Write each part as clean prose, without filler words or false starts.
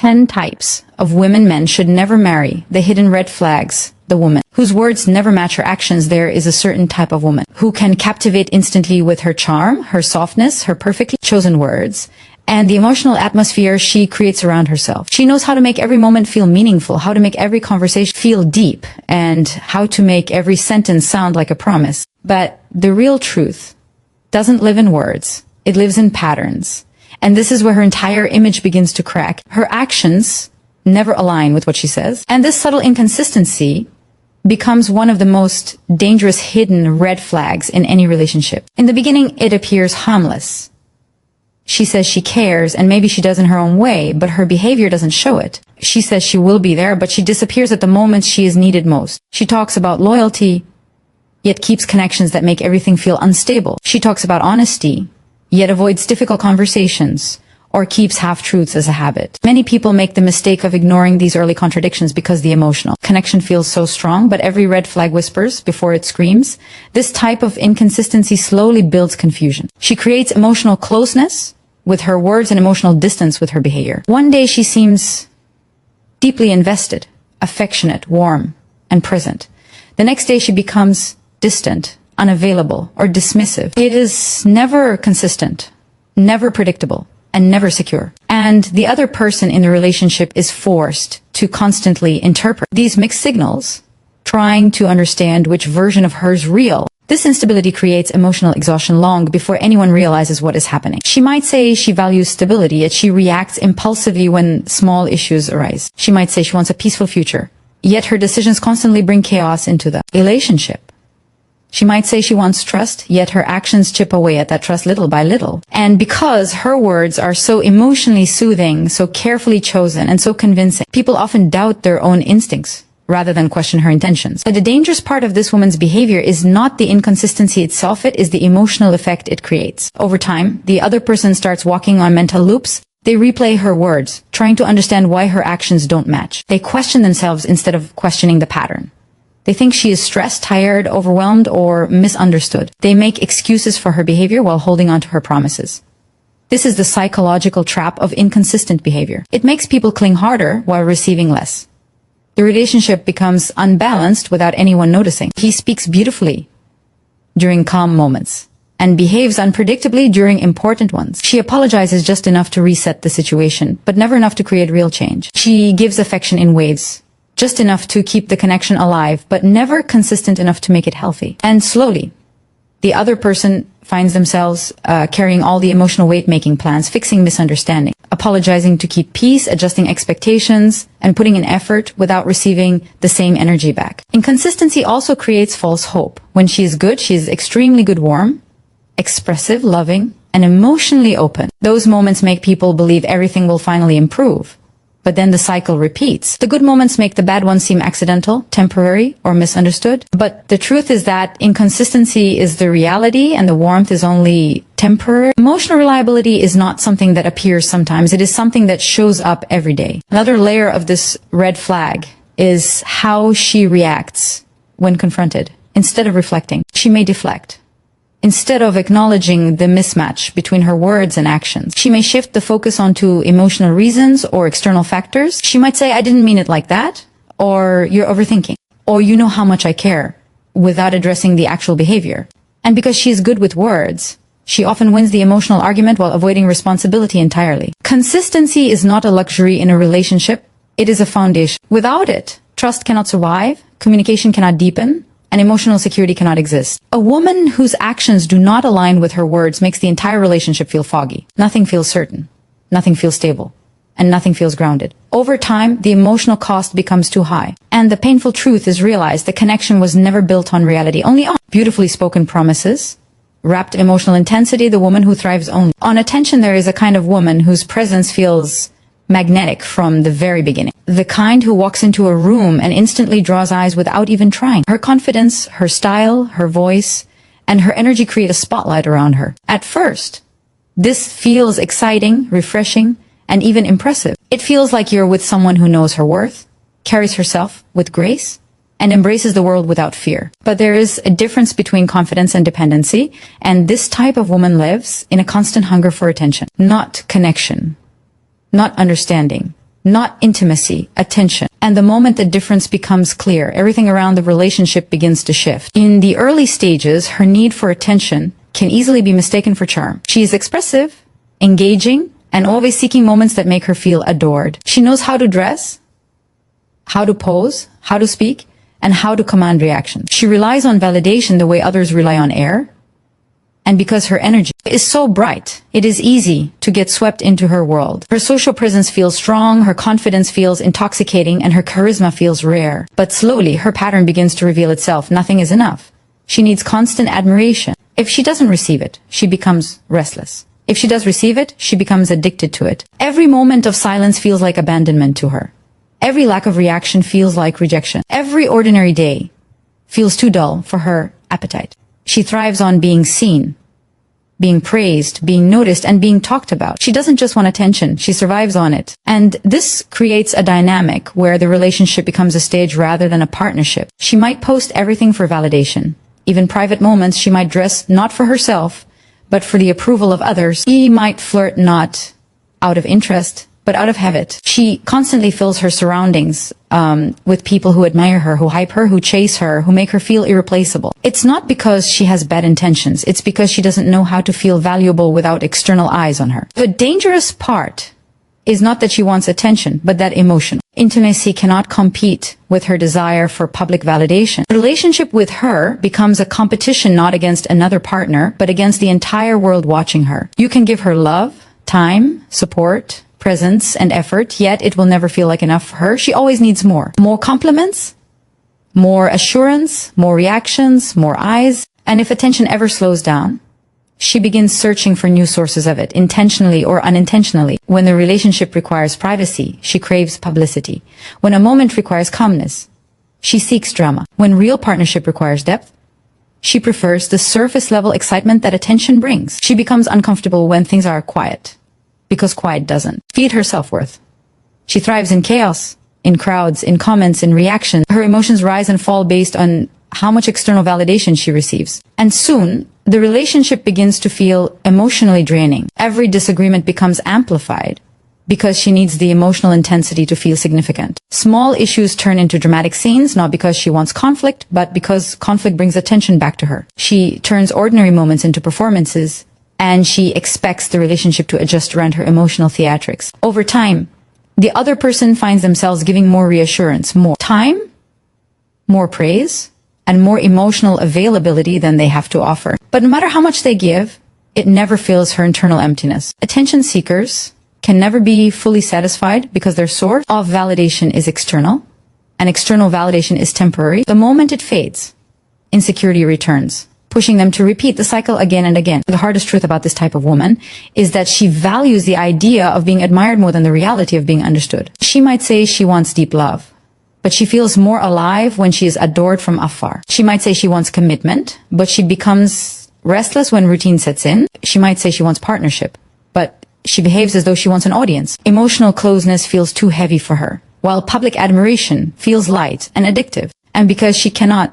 10 types of women men should never marry. The hidden red flags. The woman whose words never match her actions. There is a certain type of woman who can captivate instantly with her charm, her softness, her perfectly chosen words, and the emotional atmosphere she creates around herself. She knows how to make every moment feel meaningful, how to make every conversation feel deep, and how to make every sentence sound like a promise. But the real truth doesn't live in words. It lives in patterns. And this is where her entire image begins to crack. Her actions never align with what she says. And this subtle inconsistency becomes one of the most dangerous hidden red flags in any relationship. In the beginning, it appears harmless. She says she cares, and maybe she does in her own way, but her behavior doesn't show it. She says she will be there, but she disappears at the moments she is needed most. She talks about loyalty, yet keeps connections that make everything feel unstable. She talks about honesty, yet avoids difficult conversations, or keeps half-truths as a habit. Many people make the mistake of ignoring these early contradictions because the emotional connection feels so strong, but every red flag whispers before it screams. This type of inconsistency slowly builds confusion. She creates emotional closeness with her words and emotional distance with her behavior. One day she seems deeply invested, affectionate, warm, and present. The next day she becomes distant, unavailable, or dismissive. It is never consistent, never predictable, and never secure. And the other person in the relationship is forced to constantly interpret these mixed signals, trying to understand which version of her is real. This instability creates emotional exhaustion long before anyone realizes what is happening. She might say she values stability, yet she reacts impulsively when small issues arise. She might say she wants a peaceful future, yet her decisions constantly bring chaos into the relationship. She might say she wants trust, yet her actions chip away at that trust little by little. And because her words are so emotionally soothing, so carefully chosen, and so convincing, people often doubt their own instincts rather than question her intentions. But the dangerous part of this woman's behavior is not the inconsistency itself, it is the emotional effect it creates. Over time, the other person starts walking on mental loops. They replay her words, trying to understand why her actions don't match. They question themselves instead of questioning the pattern. They think she is stressed, tired, overwhelmed, or misunderstood. They make excuses for her behavior while holding on to her promises. This is the psychological trap of inconsistent behavior. It makes people cling harder while receiving less. The relationship becomes unbalanced without anyone noticing. He speaks beautifully during calm moments and behaves unpredictably during important ones. She apologizes just enough to reset the situation, but never enough to create real change. She gives affection in waves, just enough to keep the connection alive, but never consistent enough to make it healthy. And slowly, the other person finds themselves carrying all the emotional weight, making plans, fixing misunderstanding, apologizing to keep peace, adjusting expectations, and putting in effort without receiving the same energy back. Inconsistency also creates false hope. When she is good, she is extremely good, warm, expressive, loving, and emotionally open. Those moments make people believe everything will finally improve. But then the cycle repeats. The good moments make the bad ones seem accidental, temporary, or misunderstood. But the truth is that inconsistency is the reality and the warmth is only temporary. Emotional reliability is not something that appears sometimes. It is something that shows up every day. Another layer of this red flag is how she reacts when confronted. Instead of reflecting, she may deflect. Instead of acknowledging the mismatch between her words and actions, she may shift the focus onto emotional reasons or external factors. She might say, I didn't mean it like that, or you're overthinking, or you know how much I care, without addressing the actual behavior. And because she is good with words, she often wins the emotional argument while avoiding responsibility entirely. Consistency is not a luxury in a relationship. It is a foundation. Without it, trust cannot survive, communication cannot deepen, and emotional security cannot exist. A woman whose actions do not align with her words makes the entire relationship feel foggy. Nothing feels certain. Nothing feels stable. And nothing feels grounded. Over time, the emotional cost becomes too high. And the painful truth is realized the connection was never built on reality, only on beautifully spoken promises, wrapped emotional intensity, the woman who thrives only on attention. There is a kind of woman whose presence feels magnetic from the very beginning. The kind who walks into a room and instantly draws eyes without even trying. Her confidence, her style, her voice, and her energy create a spotlight around her. At first, this feels exciting, refreshing, and even impressive. It feels like you're with someone who knows her worth, carries herself with grace, and embraces the world without fear. But there is a difference between confidence and dependency, and this type of woman lives in a constant hunger for attention, not connection, not understanding, not intimacy, attention. And the moment the difference becomes clear, everything around the relationship begins to shift. In the early stages, her need for attention can easily be mistaken for charm. She is expressive, engaging, and always seeking moments that make her feel adored. She knows how to dress, how to pose, how to speak, and how to command reactions. She relies on validation the way others rely on air. And because her energy is so bright, it is easy to get swept into her world. Her social presence feels strong, her confidence feels intoxicating, and her charisma feels rare. But slowly, her pattern begins to reveal itself. Nothing is enough. She needs constant admiration. If she doesn't receive it, she becomes restless. If she does receive it, she becomes addicted to it. Every moment of silence feels like abandonment to her. Every lack of reaction feels like rejection. Every ordinary day feels too dull for her appetite. She thrives on being seen, being praised, being noticed, and being talked about. She doesn't just want attention, she survives on it. And this creates a dynamic where the relationship becomes a stage rather than a partnership. She might post everything for validation. Even private moments, she might dress not for herself, but for the approval of others. She might flirt not out of interest, but out of habit. She constantly fills her surroundings with people who admire her, who hype her, who chase her, who make her feel irreplaceable. It's not because she has bad intentions. It's because she doesn't know how to feel valuable without external eyes on her. The dangerous part is not that she wants attention, but that emotional intimacy cannot compete with her desire for public validation. The relationship with her becomes a competition not against another partner, but against the entire world watching her. You can give her love, time, support, presence, and effort, yet it will never feel like enough for her. She always needs more. More compliments, more assurance, more reactions, more eyes. And if attention ever slows down, she begins searching for new sources of it, intentionally or unintentionally. When the relationship requires privacy, she craves publicity. When a moment requires calmness, she seeks drama. When real partnership requires depth, she prefers the surface-level excitement that attention brings. She becomes uncomfortable when things are quiet, because quiet doesn't feed her self-worth. She thrives in chaos, in crowds, in comments, in reaction. Her emotions rise and fall based on how much external validation she receives. And soon, the relationship begins to feel emotionally draining. Every disagreement becomes amplified because she needs the emotional intensity to feel significant. Small issues turn into dramatic scenes, not because she wants conflict, but because conflict brings attention back to her. She turns ordinary moments into performances, and she expects the relationship to adjust around her emotional theatrics. Over time, the other person finds themselves giving more reassurance, more time, more praise, and more emotional availability than they have to offer. But no matter how much they give, it never fills her internal emptiness. Attention seekers can never be fully satisfied because their source of validation is external, and external validation is temporary. The moment it fades, insecurity returns, pushing them to repeat the cycle again and again. The hardest truth about this type of woman is that she values the idea of being admired more than the reality of being understood. She might say she wants deep love, but she feels more alive when she is adored from afar. She might say she wants commitment, but she becomes restless when routine sets in. She might say she wants partnership, but she behaves as though she wants an audience. Emotional closeness feels too heavy for her, while public admiration feels light and addictive. And because she cannot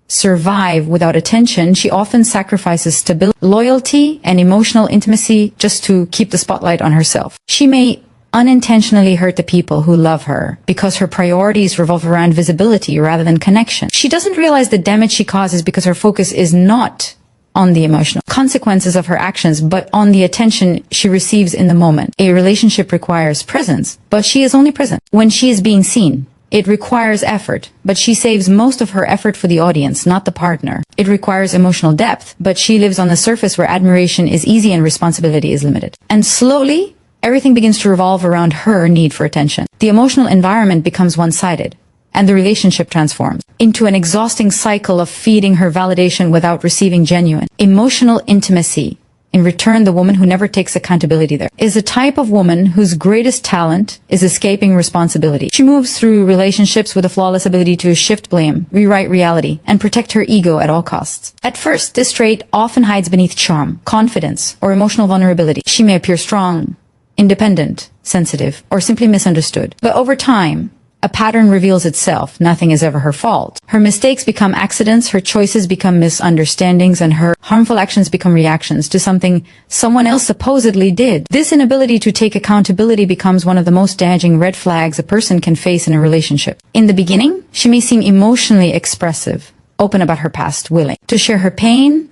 survive without attention, she often sacrifices stability, loyalty, and emotional intimacy just to keep the spotlight on herself. She may unintentionally hurt the people who love her because her priorities revolve around visibility rather than connection. She doesn't realize the damage she causes because her focus is not on the emotional consequences of her actions, but on the attention she receives in the moment. A relationship requires presence, but she is only present when she is being seen. It requires effort, but she saves most of her effort for the audience, not the partner. It requires emotional depth, but she lives on the surface where admiration is easy and responsibility is limited. And slowly, everything begins to revolve around her need for attention. The emotional environment becomes one-sided, and the relationship transforms into an exhausting cycle of feeding her validation without receiving genuine emotional intimacy. In return, the woman who never takes accountability there is a type of woman whose greatest talent is escaping responsibility. She moves through relationships with a flawless ability to shift blame, rewrite reality, and protect her ego at all costs. At first, this trait often hides beneath charm, confidence, or emotional vulnerability. She may appear strong, independent, sensitive, or simply misunderstood. But over time, A pattern reveals itself. Nothing is ever her fault. Her mistakes become accidents, her choices become misunderstandings, and her harmful actions become reactions to something someone else supposedly did. This inability to take accountability becomes one of the most damaging red flags a person can face in a relationship. In the beginning, she may seem emotionally expressive, open about her past, willing to share her pain,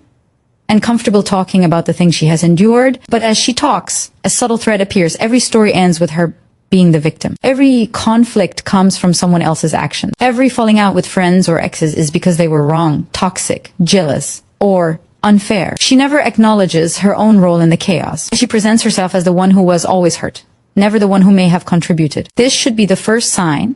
and comfortable talking about the things she has endured. But as she talks, a subtle thread appears. Every story ends with her being the victim. Every conflict comes from someone else's actions. Every falling out with friends or exes is because they were wrong, toxic, jealous, or unfair. She never acknowledges her own role in the chaos. She presents herself as the one who was always hurt, never the one who may have contributed. This should be the first sign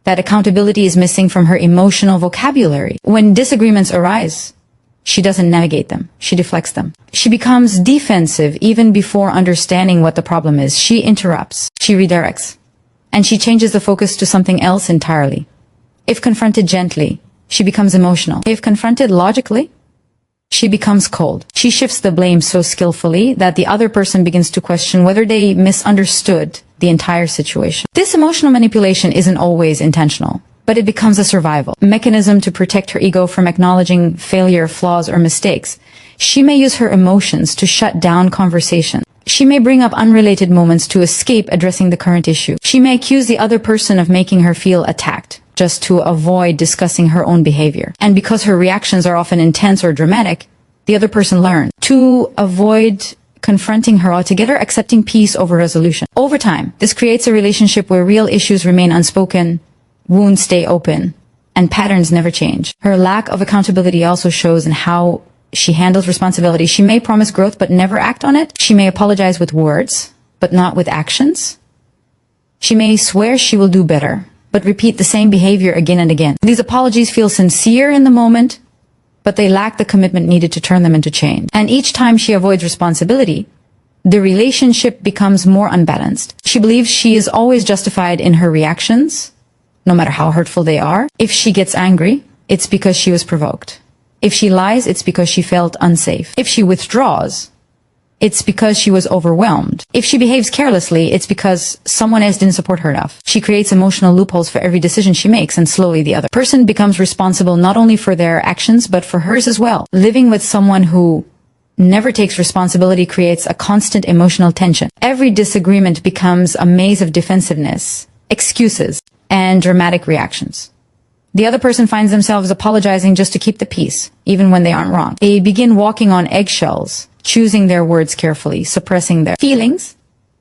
that accountability is missing from her emotional vocabulary. When disagreements arise, she doesn't navigate them. She deflects them. She becomes defensive even before understanding what the problem is. She interrupts. She redirects. And she changes the focus to something else entirely. If confronted gently, she becomes emotional. If confronted logically, she becomes cold. She shifts the blame so skillfully that the other person begins to question whether they misunderstood the entire situation. This emotional manipulation isn't always intentional, but it becomes a survival mechanism to protect her ego from acknowledging failure, flaws, or mistakes. She may use her emotions to shut down conversation. She may bring up unrelated moments to escape addressing the current issue. She may accuse the other person of making her feel attacked, just to avoid discussing her own behavior. And because her reactions are often intense or dramatic, the other person learns to avoid confronting her altogether, accepting peace over resolution. Over time, this creates a relationship where real issues remain unspoken, wounds stay open, and patterns never change. Her lack of accountability also shows in how she handles responsibility. She may promise growth but never act on it. She may apologize with words but not with actions. She may swear she will do better but repeat the same behavior again and again. These apologies feel sincere in the moment, but they lack the commitment needed to turn them into change. And each time she avoids responsibility, the relationship becomes more unbalanced. She believes she is always justified in her reactions, no matter how hurtful they are. If she gets angry, it's because she was provoked. If she lies, it's because she felt unsafe. If she withdraws, it's because she was overwhelmed. If she behaves carelessly, it's because someone else didn't support her enough. She creates emotional loopholes for every decision she makes, and slowly the other person becomes responsible not only for their actions, but for hers as well. Living with someone who never takes responsibility creates a constant emotional tension. Every disagreement becomes a maze of defensiveness, excuses, and dramatic reactions. The other person finds themselves apologizing just to keep the peace, even when they aren't wrong. They begin walking on eggshells, choosing their words carefully, suppressing their feelings,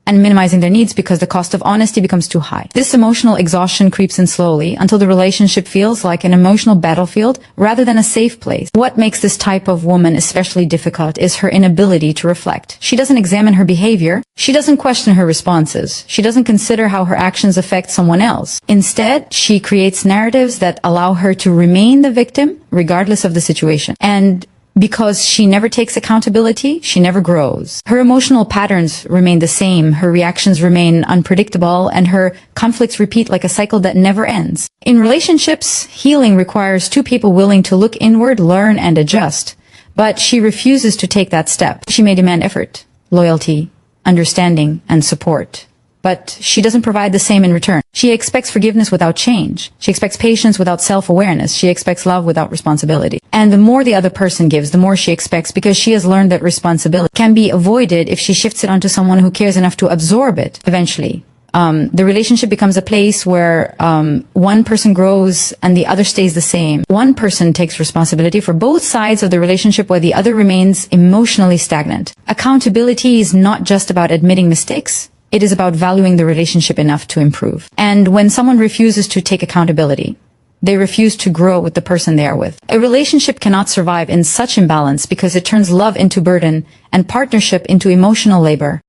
and minimizing their needs because the cost of honesty becomes too high. This emotional exhaustion creeps in slowly until the relationship feels like an emotional battlefield rather than a safe place. What makes this type of woman especially difficult is her inability to reflect. She doesn't examine her behavior. She doesn't question her responses. She doesn't consider how her actions affect someone else. Instead, she creates narratives that allow her to remain the victim regardless of the situation. And because she never takes accountability, she never grows. Her emotional patterns remain the same, her reactions remain unpredictable, and her conflicts repeat like a cycle that never ends. In relationships, healing requires two people willing to look inward, learn, and adjust. But she refuses to take that step. She may demand effort, loyalty, understanding, and support. But she doesn't provide the same in return. She expects forgiveness without change. She expects patience without self-awareness. She expects love without responsibility. And the more the other person gives, the more she expects, because she has learned that responsibility can be avoided if she shifts it onto someone who cares enough to absorb it. Eventually, the relationship becomes a place where one person grows and the other stays the same. One person takes responsibility for both sides of the relationship while the other remains emotionally stagnant. Accountability is not just about admitting mistakes. It is about valuing the relationship enough to improve. And when someone refuses to take accountability, they refuse to grow with the person they are with. A relationship cannot survive in such imbalance because it turns love into burden and partnership into emotional labor.